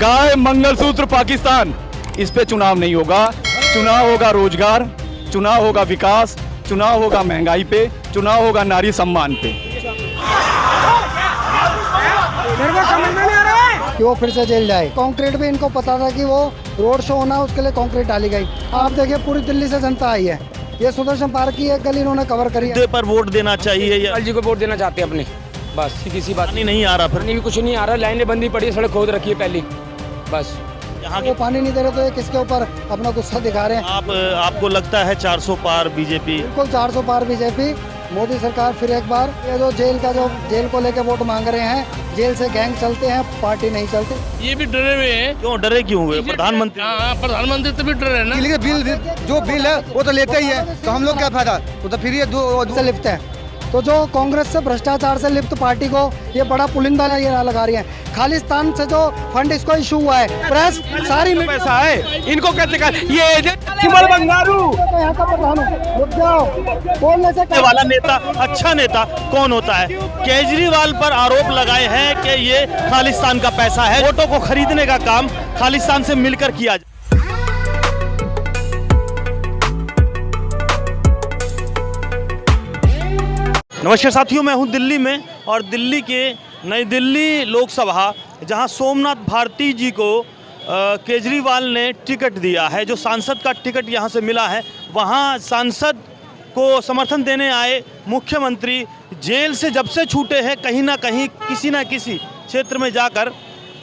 गाय मंगलसूत्र पाकिस्तान, इस पे चुनाव नहीं होगा। चुनाव होगा रोजगार, चुनाव होगा विकास, चुनाव होगा महंगाई पे, चुनाव होगा नारी सम्मान पे। कि वो फिर से जेल जाए। कंक्रीट भी इनको पता था कि वो रोड शो होना, उसके लिए कंक्रीट डाली गई। आप देखिए पूरी दिल्ली से जनता आई है। ये सुदर्शन पार्क की एक गली इन्होंने कवर करी है। पर वोट देना चाहिए या जी को वोट देना चाहते हैं अपने, बस सीधी सी बात। पानी नहीं आ रहा, फिर पानी भी कुछ नहीं आ रहा, लाइनें बंदी पड़ी है, सड़क खोद रखी है पहली, बस। यहाँ वो पानी नहीं दे रहे तो ये किसके ऊपर अपना गुस्सा दिखा रहे हैं। आपको लगता है 400 पार बीजेपी? बिल्कुल 400 पार बीजेपी। मोदी सरकार फिर एक बार। ये जो जेल को लेके वोट मांग रहे हैं, जेल से गैंग चलते हैं, पार्टी नहीं चलती। ये भी डरे हुए हैं। क्यों डरे क्यों हुए? प्रधानमंत्री प्रधानमंत्री तो भी डरे हैं ना। जो बिल है वो तो लेते ही है, तो हम लोग क्या फायदा? वो तो फिर ये से लिप्त है। तो जो कांग्रेस से भ्रष्टाचार से लिप्त पार्टी को ये बड़ा पुलिंदा ये लगा रही है। खालिस्तान से जो फंड इसको इशू हुआ है, प्रेस सारी पैसा है इनको कैसे कर ये सुमन बंगारू यहाँ का प्रधान हूँ। रुक जाओ, बोलने से वाला नेता अच्छा नेता कौन होता है? केजरीवाल पर आरोप लगाए हैं कि ये खालिस्तान का पैसा है, वोटों को खरीदने का काम खालिस्तान से मिलकर किया जाए। नमस्कार साथियों, मैं हूं दिल्ली में और दिल्ली के नई दिल्ली लोकसभा जहां सोमनाथ भारती जी को केजरीवाल ने टिकट दिया है, जो सांसद का टिकट यहां से मिला है, वहां सांसद को समर्थन देने आए मुख्यमंत्री जेल से जब से छूटे हैं कहीं ना कहीं किसी ना किसी क्षेत्र में जाकर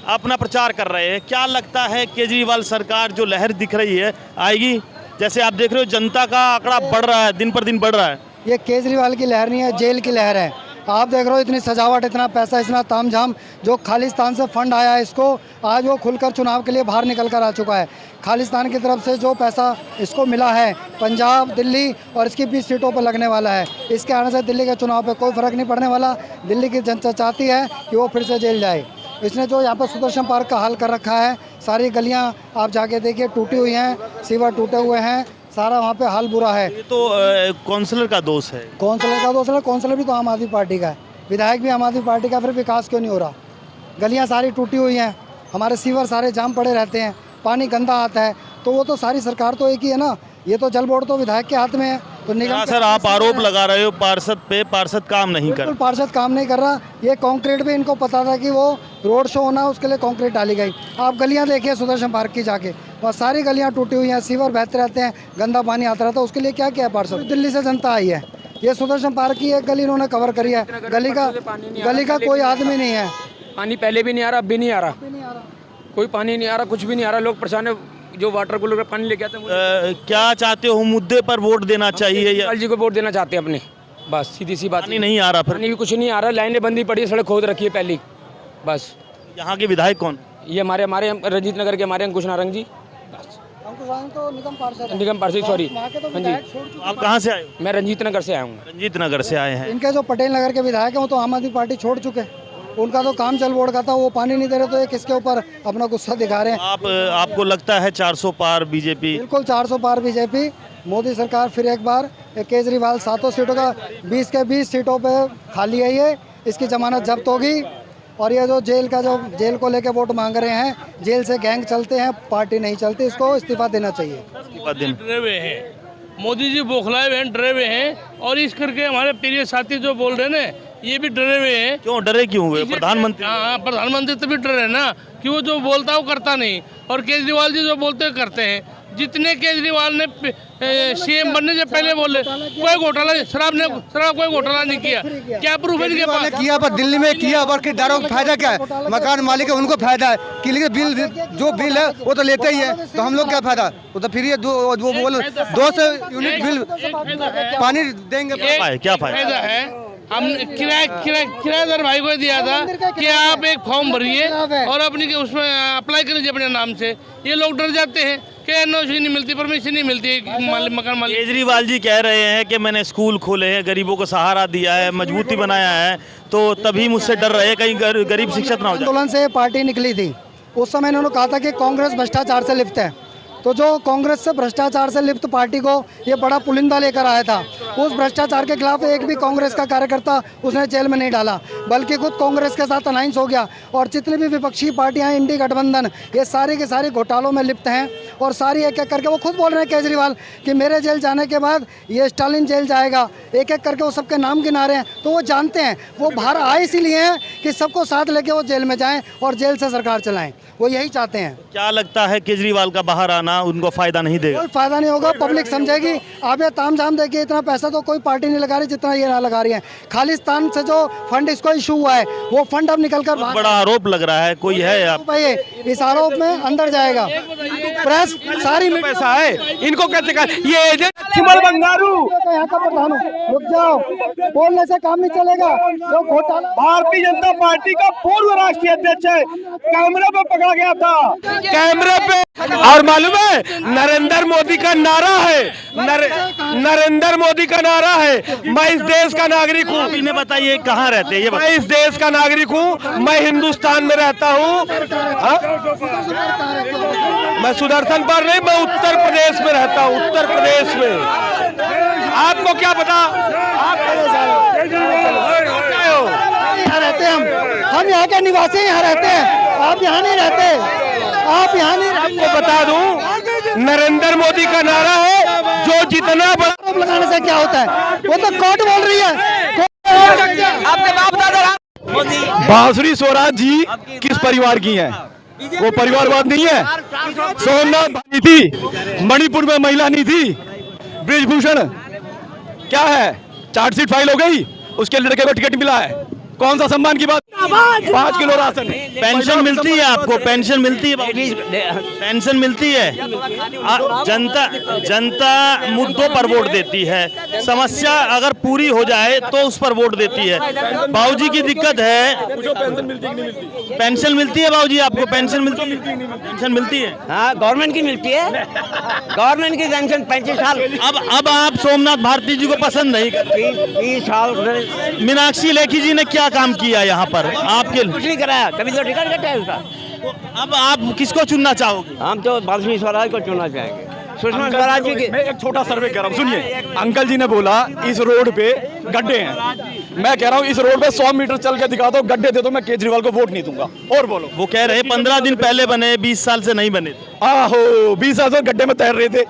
अपना प्रचार कर रहे हैं। क्या लगता है केजरीवाल सरकार जो लहर दिख रही है आएगी? जैसे आप देख रहे हो जनता का आंकड़ा बढ़ रहा है, दिन पर दिन बढ़ रहा है। ये केजरीवाल की लहर नहीं है, जेल की लहर है। आप देख रहे हो इतनी सजावट, इतना पैसा, इतना तामझाम जो खालिस्तान से फंड आया है इसको, आज वो खुलकर चुनाव के लिए बाहर निकल कर आ चुका है। खालिस्तान की तरफ से जो पैसा इसको मिला है पंजाब, दिल्ली और इसकी 20 सीटों पर लगने वाला है। इसके आने से दिल्ली के चुनाव पे कोई फ़र्क नहीं पड़ने वाला। दिल्ली की जनता चाहती है कि वो फिर से जेल जाए। इसने जो यहाँ पर सुदर्शन पार्क का हाल कर रखा है, सारी गलियाँ आप जाके देखिए टूटी हुई हैं, सीवर टूटे हुए हैं, सारा वहाँ पे हाल बुरा है। ये तो काउंसलर का दोष है। काउंसलर का दोष है? काउंसलर भी तो आम आदमी पार्टी का है, विधायक भी आम आदमी पार्टी का, फिर विकास क्यों नहीं हो रहा? गलियाँ सारी टूटी हुई हैं, हमारे सीवर सारे जाम पड़े रहते हैं, पानी गंदा आता है, तो वो तो सारी सरकार तो एक ही है ना। ये तो जल बोर्ड तो विधायक के हाथ में है। तो निगम सर आप आरोप लगा रहे हो पार्षद पे, पार्षद काम नहीं कर, पार्षद काम नहीं कर रहा। ये कंक्रीट भी इनको पता था कि वो रोड शो होना, उसके लिए कंक्रीट डाली गई। आप गलियां देखिए सुदर्शन पार्क की जाके, वहाँ सारी गलियां टूटी हुई हैं, सीवर बहते रहते हैं, गंदा पानी आता रहता है। उसके लिए क्या किया पार्षद? दिल्ली से जनता आई है। ये सुदर्शन पार्क की एक गली इन्होंने कवर करी है। गली का कोई आदमी नहीं है। पानी पहले भी नहीं आ रहा, अब भी नहीं आ रहा, कोई पानी नहीं आ रहा, कुछ भी नहीं आ रहा। लोग परेशान है, जो वाटर कूलर का पानी लेके आते हैं। क्या चाहते हो, मुद्दे पर वोट देना चाहिए या जी को वोट देना चाहते हैं अपने, बस सीधी सी बात। पानी नहीं आ रहा, फिर पानी भी कुछ नहीं आ रहा, लाइनें बंदी पड़ी है, सड़क खोद रखी है पहली, बस। यहाँ के विधायक कौन? ये हमारे रंजीत नगर के हमारे अंकुश नारंग जी, तो निगम पार्षद, सॉरी। हाँ जी, आप कहाँ से आए हो? मैं रंजीत नगर से आया हूँ। रंजीत नगर से आए हैं। इनके जो पटेल नगर के विधायक हैं वो तो आम आदमी पार्टी छोड़ चुके। उनका तो काम जल बोर्ड का था, वो पानी नहीं दे रहे तो ये किसके ऊपर अपना गुस्सा दिखा रहे हैं। आपको लगता है 400 पार बीजेपी? बिल्कुल 400 पार बीजेपी। मोदी सरकार फिर एक बार। केजरीवाल 7 सीटों का 20 के 20 सीटों पे खाली है ये, इसकी जमानत जब्त होगी। और ये जो जेल को लेके वोट मांग रहे हैं, जेल से गैंग चलते हैं, पार्टी नहीं चलती, इसको इस्तीफा देना चाहिए। डरे हुए हैं, मोदी जी बौखलाए हुए हैं, डरे हुए हैं। और इस करके हमारे प्रिय साथी जो बोल रहे हैं ना, ये भी डरे हुए हैं। क्यों डरे क्यों हुए? प्रधानमंत्री प्रधानमंत्री तो भी डरे ना, कि वो जो बोलता है वो करता नहीं, और केजरीवाल जी जो बोलते हैं करते हैं। जितने केजरीवाल ने सीएम बनने से पहले बोले कोई घोटाला, शराब कोई घोटाला नहीं किया, क्या प्रूफ है इनके पास? किया पर दिल्ली में किया, वर्कदारों को फायदा क्या है? मकान मालिक है उनको फायदा है कि, लेकिन बिल है वो तो लेते ही है, तो हम लोग क्या फायदा? वो तो फिर ये 200 यूनिट बिल पानी देंगे, क्या फायदा है? हम किराएदार भाई को दिया था कि आप एक फॉर्म भरिए और अपनी उसमें अप्लाई करिए अपने नाम से। ये लोग डर जाते हैं कि एनओसी नहीं मिलती, परमिशन नहीं मिलती मकान मालिक। केजरीवाल जी कह रहे हैं कि मैंने स्कूल खोले हैं, गरीबों को सहारा दिया है, मजबूती बनाया है, तो तभी मुझसे डर रहे हैं कहीं गरीब शिक्षित ना हो जाए। आंदोलन से पार्टी निकली थी, उस समय इन्होंने कहा था कि कांग्रेस भ्रष्टाचार से लिप्त है। तो जो कांग्रेस से भ्रष्टाचार से लिप्त पार्टी को ये बड़ा पुलिंदा लेकर आया था, उस भ्रष्टाचार के खिलाफ एक भी कांग्रेस का कार्यकर्ता उसने जेल में नहीं डाला, बल्कि खुद कांग्रेस के साथ अलायंस हो गया। और जितनी भी विपक्षी पार्टियां, इंडी गठबंधन, ये सारी के सारी घोटालों में लिप्त हैं और सारी एक एक करके वो खुद बोल रहे हैं केजरीवाल कि मेरे जेल जाने के बाद ये स्टालिन जेल जाएगा, एक एक करके वो सबके नाम गिना रहे हैं। तो वो जानते हैं, वो बाहर आए इसीलिए हैं कि सबको साथ लेके वो जेल में जाएं और जेल से सरकार चलाएं, वो यही चाहते हैं। क्या लगता है केजरीवाल का बाहर आना उनको फायदा नहीं देगा? कोई फायदा नहीं होगा, पब्लिक समझेगी। आप ये ताम झाम देखिए, इतना पैसा तो कोई पार्टी नहीं लगा रही जितना ये ना लगा रही है। खालिस्तान से जो फंड इसको इशू हुआ है, वो फंड अब निकल कर बहुत बड़ा आरोप लग रहा है, कोई है आप? भाई इस आरोप में अंदर जाएगा प्रेस, सारी पैसा है इनको कैसे ये चिमल बंगारू यहाँ का प्रधान हूँ, रुक जाओ, बोलने से काम नहीं चलेगा। जो घोटाला भारतीय जनता पार्टी का पूर्व राष्ट्रीय अध्यक्ष है, कैमरे पे पकड़ा गया था, कैमरे पे। और मालूम है नरेंद्र मोदी का नारा है, नरेंद्र मोदी का नारा है, मैं इस देश का नागरिक हूँ। आप इन्हें बताइए कहाँ रहते हैं ये मैं इस देश का नागरिक हूँ, मैं हिंदुस्तान में रहता हूँ। मैं सुदर्शन पर नहीं, मैं उत्तर प्रदेश में रहता हूँ, उत्तर प्रदेश में। आपको क्या पता? आप यहाँ रहते हैं, हम यहाँ के निवासी यहाँ रहते हैं, आप यहाँ नहीं रहते, आप यहाँ नहीं रहते। आपको बता दूं, नरेंद्र मोदी का नारा है, जो जितना बड़ा आरोप लगाने से क्या होता है, वो तो कोर्ट बोल रही है। आपके बाप दादा बांसुरी स्वराज जी किस परिवार की हैं? वो परिवारवाद नहीं है। सोमनाथ भाई थी, मणिपुर में महिला नहीं थी, ब्रिजभूषण क्या है, चार्जशीट फाइल हो गई, उसके लड़के को टिकट मिला है, कौन सा सम्मान की बात? 5 किलो राशन। पेंशन मिलती है आपको? पेंशन मिलती है? पेंशन मिलती है? जनता मुद्दों पर वोट देती है, समस्या अगर पूरी हो जाए तो उस पर वोट देती है। बाबूजी की दिक्कत है, पेंशन मिलती है बाबूजी आपको? पेंशन मिलती है? पेंशन मिलती है? हाँ, गवर्नमेंट की मिलती है, गवर्नमेंट की पेंशन 35 साल। अब आप सोमनाथ भारती जी को पसंद नहीं करते? 30 साल। मीनाक्षी लेखी जी ने क्या काम किया यहाँ पर आपके? कुछ नहीं कराया, कभी तो टिकट कटा है उसका। अब आप किसको चुनना चाहोगे? हम तो बांसुरी स्वराज को चुनना चाहेंगे, सुषमा स्वराज जी की। मैं एक छोटा सर्वे कर रहा हूँ, सुनिए। अंकल जी ने बोला इस रोड पे गड्ढे हैं, मैं कह रहा हूँ इस रोड पे 100 मीटर चल के दिखा दो, गड्ढे दे दो, मैं केजरीवाल को वोट नहीं दूंगा। और बोलो। वो कह रहे 15 दिन पहले बने, 20 साल से नहीं बने। आहो, 20 साल से गड्ढे में तैर रहे थे,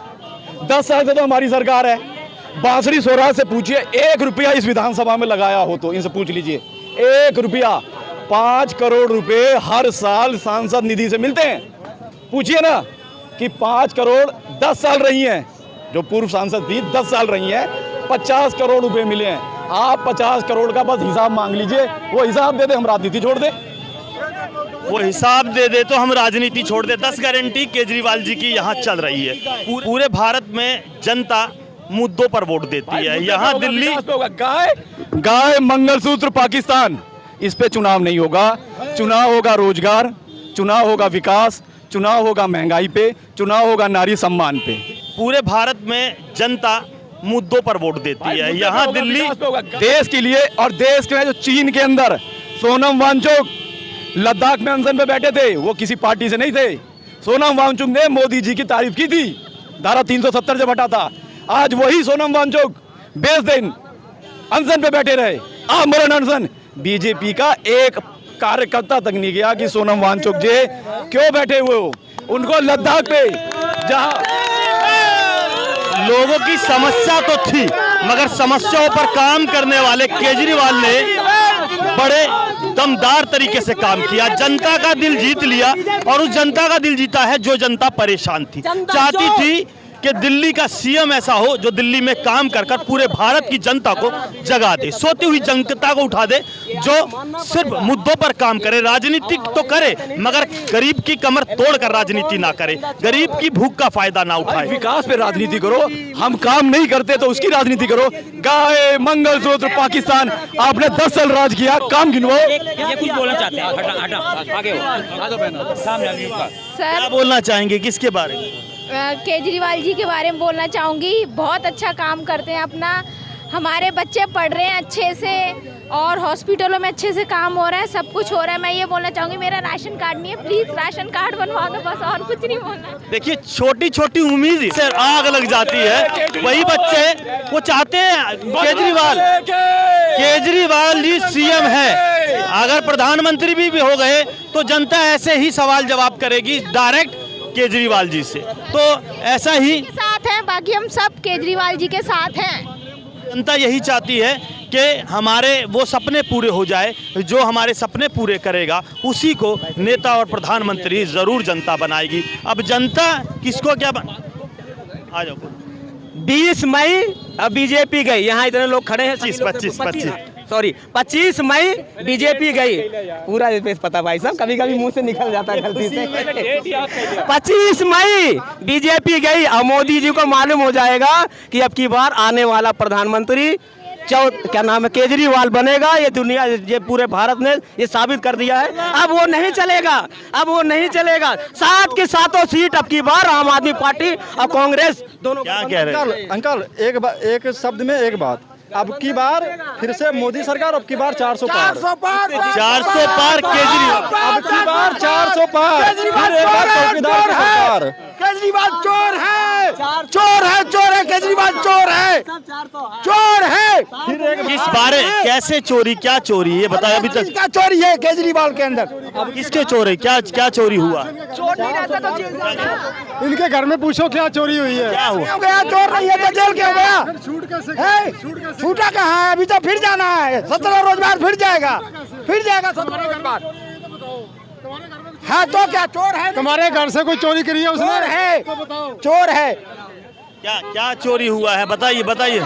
10 साल से तो हमारी सरकार है। बांसुरी स्वराज से पूछिए, 1 रुपया इस विधानसभा में लगाया हो तो इनसे पूछ लीजिए, 1 रुपया। 5 करोड़ रुपए हर साल सांसद निधि से मिलते हैं। पूछिए ना कि 5 करोड़ 10 साल रही हैं, जो पूर्व सांसद थी 10 साल रही हैं, 50 करोड़ रुपए मिले हैं। आप 50 करोड़ का बस हिसाब मांग लीजिए, वो हिसाब दे दे, हम राजनीति छोड़ दे। वो हिसाब दे दे तो हम राजनीति छोड़ दे। 10 गारंटी केजरीवाल जी की यहाँ चल रही है। पूरे भारत में जनता मुद्दों पर वोट देती है। यहाँ दिल्ली गाय मंगलसूत्र पाकिस्तान, इस पे चुनाव नहीं होगा। चुनाव होगा रोजगार, चुनाव होगा विकास, चुनाव होगा महंगाई पे, चुनाव होगा नारी सम्मान पे। पूरे भारत में जनता मुद्दों पर वोट देती है। यहाँ दिल्ली देश के लिए, और देश के जो चीन के अंदर सोनम वांगचुक लद्दाख में अनशन पे बैठे थे, वो किसी पार्टी से नहीं थे। सोनम वांगचुक ने मोदी जी की तारीफ की थी, धारा 370 जब हटा था। आज वही सोनम वांगचुक 20 दिन अनशन पे बैठे रहे, आमरण अनशन। बीजेपी का एक कार्यकर्ता तक नहीं गया कि सोनम वांगचुक जी क्यों बैठे हुए हो। उनको लद्दाख पे, जहां लोगों की समस्या तो थी, मगर समस्याओं पर काम करने वाले केजरीवाल ने बड़े दमदार तरीके से काम किया, जनता का दिल जीत लिया। और उस जनता का दिल जीता है जो जनता परेशान थी, चाहती थी कि दिल्ली का सीएम ऐसा हो जो दिल्ली में काम कर कर पूरे भारत की जनता को जगा दे, सोती हुई जनता को उठा दे, जो सिर्फ मुद्दों पर काम करे। राजनीति तो करे मगर गरीब की कमर तोड़कर राजनीति ना करे, गरीब की भूख का फायदा ना उठाए। विकास पे राजनीति करो, हम काम नहीं करते तो उसकी राजनीति करो। गाय मंगलसूत्र पाकिस्तान, आपने 10 साल राज किया, काम गिनवाओ। ये कुछ बोलना चाहते हैं, आगे क्या बोलना चाहेंगे, किसके बारे में? केजरीवाल जी के बारे में बोलना चाहूँगी। बहुत अच्छा काम करते हैं अपना, हमारे बच्चे पढ़ रहे हैं अच्छे से, और हॉस्पिटलों में अच्छे से काम हो रहा है, सब कुछ हो रहा है। मैं ये बोलना चाहूँगी मेरा राशन कार्ड नहीं है, प्लीज़ राशन कार्ड बनवा दो, बस और कुछ नहीं बोलना। देखिए छोटी छोटी उम्मीद से आग लग जाती है। वही बच्चे वो चाहते हैं केजरीवाल जी सीएम है, अगर प्रधानमंत्री भी हो गए तो जनता ऐसे ही सवाल जवाब करेगी डायरेक्ट केजरीवाल जी से। तो ऐसा ही साथ हैं, बाकी हम सब केजरीवाल जी के साथ हैं। जनता यही चाहती है कि हमारे वो सपने पूरे हो जाए, जो हमारे सपने पूरे करेगा उसी को नेता और प्रधानमंत्री जरूर जनता बनाएगी। अब जनता किसको क्या आ जाओ 20 मई अब बीजेपी गई, यहाँ इतने लोग खड़े हैं। 25 मई बीजेपी गई, पूरा पता भाई साहब, कभी कभी मुंह से निकल जाता है गलती से। 25 मई बीजेपी गई और मोदी जी को मालूम हो जाएगा कि अब की बार आने वाला प्रधानमंत्री क्या नाम है केजरीवाल बनेगा। ये दुनिया, ये पूरे भारत ने ये साबित कर दिया है। अब वो नहीं चलेगा, अब वो नहीं चलेगा। 7 की 7 सीट अब की बार आम आदमी पार्टी और कांग्रेस दोनों। क्या कह रहे हैं अंकल एक शब्द में एक बात, अब की बार फिर से मोदी सरकार, अब की बार 400 पार 400 पार केजरीवाल, अब की बार 400 पार, फिर एक बार चौकीदार की सरकार। केजरीवाल चोर है, चोर है, चोर है, केजरीवाल चोर है, चोर है। किस बारे कैसे चोरी, क्या चोरी ये बताया अभी तक? क्या चोरी है केजरीवाल के अंदर? अब किसके चोरी, क्या क्या चोरी हुआ? चोर नहीं रहता तो जेल जाता। इनके घर में पूछो क्या चोरी हुई है, क्या हुआ? क्यों गया? चोर नहीं है तो जेल क्यों गया? छूटा कहाँ है? अभी तो फिर जाना है, 17 रोज बाद फिर जाएगा 17 रोज बाद। हाँ तो क्या चोर है? तुम्हारे घर से कोई चोरी करी है चोर है, चोर है। क्या क्या चोरी हुआ है बताइए बताइए।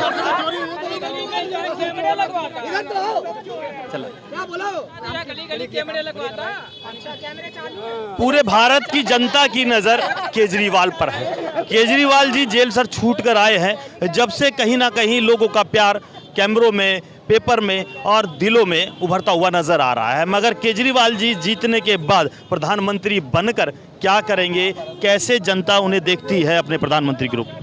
पूरे भारत की जनता की नजर केजरीवाल पर है। केजरीवाल जी जेल से छूट कर आए हैं, जब से कहीं ना कहीं लोगों का प्यार कैमरों में, पेपर में और दिलों में उभरता हुआ नजर आ रहा है। मगर केजरीवाल जी जीतने के बाद प्रधानमंत्री बनकर क्या करेंगे, कैसे जनता उन्हें देखती है अपने प्रधानमंत्री के रूप में?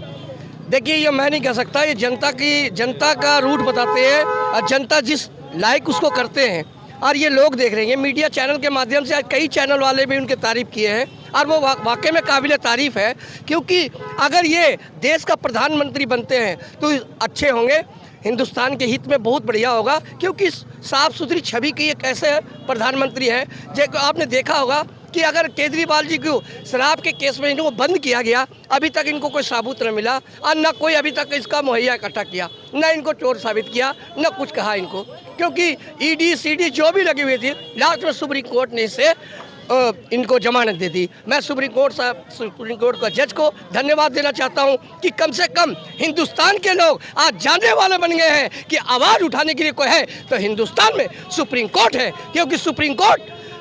देखिए ये मैं नहीं कह सकता, ये जनता का रूट बताते हैं और जनता जिस लाइक उसको करते हैं और ये लोग देख रहे हैं। मीडिया चैनल के माध्यम से आज कई चैनल वाले भी उनके तारीफ़ किए हैं और वो वाकई में काबिल तारीफ़ है, क्योंकि अगर ये देश का प्रधानमंत्री बनते हैं तो अच्छे होंगे, हिंदुस्तान के हित में बहुत बढ़िया होगा, क्योंकि साफ़ सुथरी छवि की एक ऐसे प्रधानमंत्री है। जो आपने देखा होगा कि अगर केजरीवाल जी को शराब के केस में इनको बंद किया गया, अभी तक इनको कोई सबूत न मिला और न कोई अभी तक इसका मुहैया इकट्ठा किया, न इनको चोर साबित किया, न कुछ कहा इनको, क्योंकि ईडी सीडी जो भी लगी हुई थी, लास्ट में सुप्रीम कोर्ट ने इसे इनको जमानत दे दी। मैं सुप्रीम कोर्ट का जज को धन्यवाद देना चाहता हूं कि कम से कम हिंदुस्तान के लोग आज जानने वाले बन गए हैं कि आवाज़ उठाने के लिए कोई है तो हिंदुस्तान में सुप्रीम कोर्ट है। क्योंकि सुप्रीम कोर्ट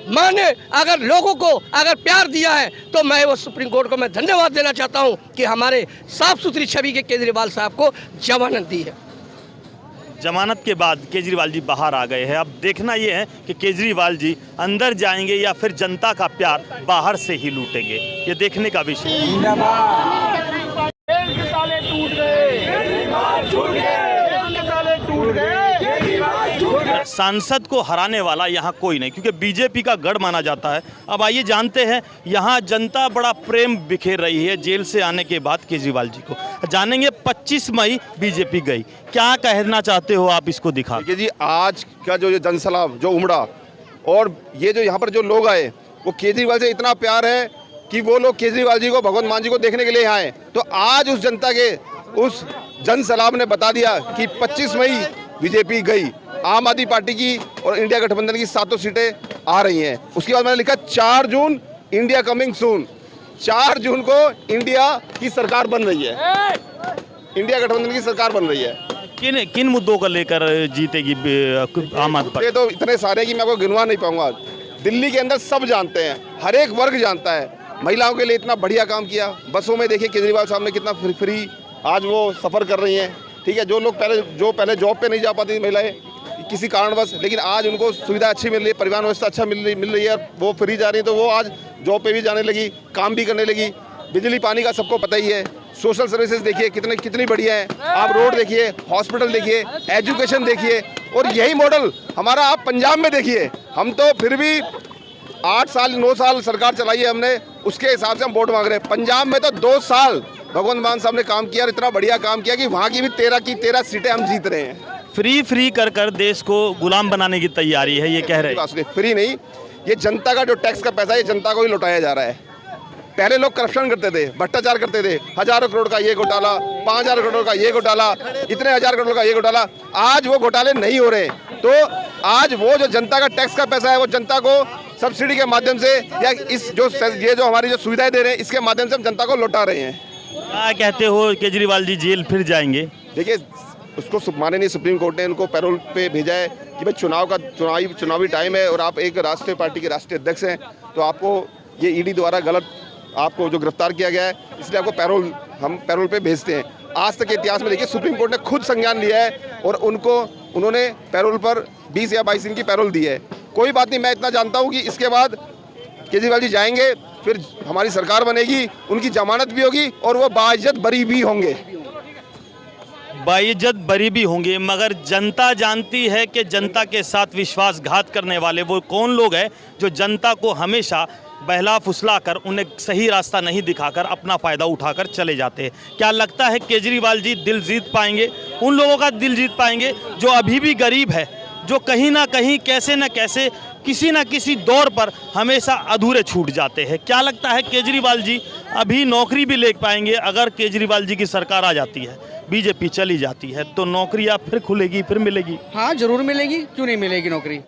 माने अगर लोगों को अगर प्यार दिया है तो मैं वो सुप्रीम कोर्ट को मैं धन्यवाद देना चाहता हूं कि हमारे साफ सुथरी छवि के केजरीवाल साहब को जमानत दी है। जमानत के बाद केजरीवाल जी बाहर आ गए हैं। अब देखना ये है कि केजरीवाल जी अंदर जाएंगे या फिर जनता का प्यार बाहर से ही लूटेंगे, ये देखने का विषय है। सांसद को हराने वाला यहाँ कोई नहीं, क्योंकि बीजेपी का गढ़ माना जाता है। अब आइए जानते हैं, यहाँ जनता बड़ा प्रेम बिखेर रही है जेल से आने के बाद केजरीवाल जी को। जानेंगे 25 मई बीजेपी गई, क्या कहना चाहते हो आप, इसको दिखा। देखिए जी, आज का जो जनसलाब जो उमड़ा और ये जो यहाँ पर जो लोग आए, वो केजरीवाल से इतना प्यार है कि वो लोग केजरीवाल जी को, भगवंत मान जी को देखने के लिए आए। तो आज उस जनता के उस जनसलाब ने बता दिया कि 25 मई बीजेपी गई। आम आदमी पार्टी की और इंडिया गठबंधन की 7 सीटें आ रही हैं। उसके बाद मैंने लिखा 4 जून इंडिया कमिंग सून। 4 जून को इंडिया की सरकार बन रही है, इंडिया गठबंधन की सरकार बन रही है। किन मुद्दों को लेकर जीतेगी आम आदमी पार्टी? ये तो इतने सारे कि मैं आपको गिनवा नहीं पाऊंगा। दिल्ली के अंदर सब जानते हैं, हर एक वर्ग जानता है। महिलाओं के लिए इतना बढ़िया काम किया, बसों में देखिए केजरीवाल साहब ने कितना फ्री आज वो सफ़र कर रही हैं। ठीक है, जो लोग पहले जॉब पे नहीं जा पाती थी महिलाएं किसी कारणवश, लेकिन आज उनको सुविधा अच्छी मिल रही है, परिवहन व्यवस्था अच्छा मिल रही है, वो फ्री जा रही है, तो वो आज जॉब पे भी जाने लगी, काम भी करने लगी। बिजली पानी का सबको पता ही है, सोशल सर्विसेज देखिए कितनी बढ़िया है, आप रोड देखिए, हॉस्पिटल देखिए, एजुकेशन देखिए, और यही मॉडल हमारा आप पंजाब में देखिए। हम तो फिर भी 8 साल 9 साल सरकार चलाई है हमने, उसके हिसाब से हम वोट मांग रहे हैं। पंजाब में तो 2 साल भगवंत मान साहब ने काम किया और इतना बढ़िया काम किया कि वहाँ की भी 13 की 13 सीटें हम जीत रहे हैं। फ्री कर देश को गुलाम बनाने की तैयारी है, ये कह रहे हैं। फ्री नहीं, ये जनता का जो टैक्स का पैसा है, ये जनता को ही लौटाया जा रहा है। पहले लोग करप्शन करते थे, भ्रष्टाचार करते थे, हजारों करोड़ का ये घोटाला, 5000 करोड़ का ये घोटाला, इतने हजार करोड़ का ये घोटाला। आज वो घोटाले नहीं हो रहे, तो आज वो जो जनता का टैक्स का पैसा है वो जनता को सब्सिडी के माध्यम से या ये जो हमारी जो सुविधाएं दे रहे हैं इसके माध्यम से हम जनता को लौटा रहे हैं। क्या कहते हो, केजरीवाल जी जेल फिर जाएंगे? देखिए, उसको माननीय सुप्रीम कोर्ट ने उनको पैरोल पे भेजा है कि भाई चुनावी टाइम है और आप एक राष्ट्रीय पार्टी के राष्ट्रीय अध्यक्ष हैं, तो आपको ये ईडी द्वारा गलत आपको जो गिरफ्तार किया गया है, इसलिए आपको हम पैरोल पे भेजते हैं। आज तक के इतिहास में देखिए सुप्रीम कोर्ट ने खुद संज्ञान लिया है और उन्होंने पैरोल पर 20 या 22 दिन की पैरोल दी है। कोई बात नहीं, मैं इतना जानता हूँ कि इसके बाद केजरीवाल जी जाएंगे, फिर हमारी सरकार बनेगी, उनकी जमानत भी होगी और वो बाइज्जत बरी भी होंगे। बाइज्जत बरी भी होंगे, मगर जनता जानती है कि जनता के साथ विश्वासघात करने वाले वो कौन लोग हैं जो जनता को हमेशा बहला फुसला कर उन्हें सही रास्ता नहीं दिखाकर अपना फ़ायदा उठाकर चले जाते हैं। क्या लगता है केजरीवाल जी दिल जीत पाएंगे? उन लोगों का दिल जीत पाएंगे जो अभी भी गरीब है, जो कहीं ना कहीं कैसे न कैसे किसी न किसी दौर पर हमेशा अधूरे छूट जाते हैं। क्या लगता है केजरीवाल जी अभी नौकरी भी ले पाएंगे? अगर केजरीवाल जी की सरकार आ जाती है, बीजेपी चली जाती है, तो नौकरियां फिर खुलेगी, फिर मिलेगी? हाँ, जरूर मिलेगी, क्यों नहीं मिलेगी नौकरी।